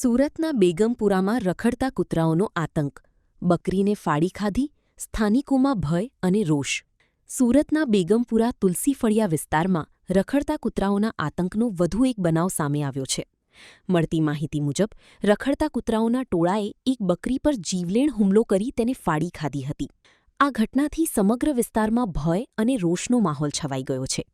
સુરતના બેગમપુરામાં રખડતા કૂતરાઓનો આતંક, બકરીને ફાડી ખાધી, સ્થાનિકોમાં ભય અને રોષ. સુરતના બેગમપુરા તુલસીફળિયા વિસ્તારમાં રખડતા કૂતરાઓના આતંકનો વધુ એક બનાવ સામે આવ્યો છે. મળતી માહિતી મુજબ રખડતા કૂતરાઓના ટોળાએ એક બકરી પર જીવલેણ હુમલો કરી તેને ફાડી ખાધી હતી. આ ઘટનાથી સમગ્ર વિસ્તારમાં ભય અને રોષનો માહોલ છવાઈ ગયો છે.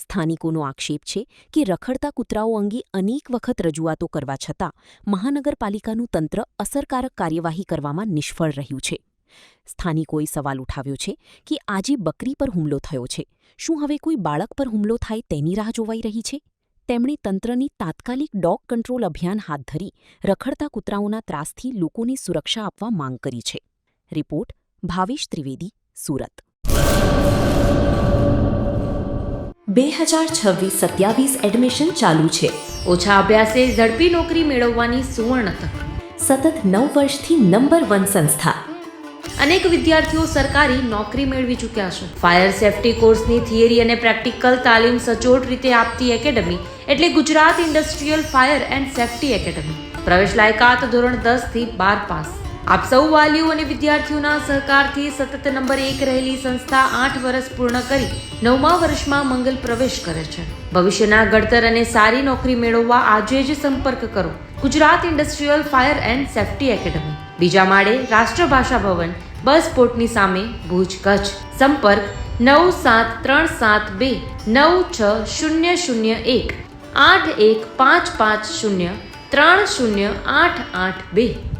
સ્થાનિકોનો આક્ષેપ છે કે રખડતા કૂતરાઓ અંગે અનેક વખત રજૂઆતો કરવા છતાં મહાનગરપાલિકાનું તંત્ર અસરકારક કાર્યવાહી કરવામાં નિષ્ફળ રહ્યું છે. સ્થાનિકોએ સવાલ ઉઠાવ્યો છે કે આજે બકરી પર હુમલો થયો છે, શું હવે કોઈ બાળક પર હુમલો થાય તેની રાહ જોવાઈ રહી છે? તેમણે તંત્રની તાત્કાલિક ડોગ કંટ્રોલ અભિયાન હાથ ધરી રખડતા કૂતરાઓના ત્રાસથી લોકોને સુરક્ષા આપવા માંગ કરી છે. રિપોર્ટ ભાવેશ ત્રિવેદી, સુરત. 2026-27 એડમિશન ચાલુ છે. ઓછા અભ્યાસે ઝડપી નોકરી મેળવવાની સુવર્ણ તક. સતત 9 વર્ષથી નંબર 1 સંસ્થા. અનેક વિદ્યાર્થીઓ સરકારી નોકરી મેળવી ચૂક્યા છે. ફાયર સેફટી કોર્સની થિયરી અને પ્રેક્ટિકલ તાલીમ સચોટ રીતે આપતી એકેડમી એટલે Gujarat industrial fire and safety academy. પ્રવેશ લાયકાત ધોરણ 10 થી 12 પાસ. આપ સૌ વાલીઓ અને વિદ્યાર્થીઓના સહકારથી સતત નંબર 1 રહેલી સંસ્થા 8 વર્ષ પૂર્ણ કરી 9મા વર્ષમાં મંગલ પ્રવેશ કરે છે. ભવિષ્યના ઘડતર અને સારી નોકરી મેળવવા આજે જ સંપર્ક કરો. Gujarat industrial fire and safety academy, બીજા માળે રાષ્ટ્રભાષા ભવન, બસ પોર્ટની સામે, ભુજ, કચ્છ. સંપર્ક 9737296001 8155030882.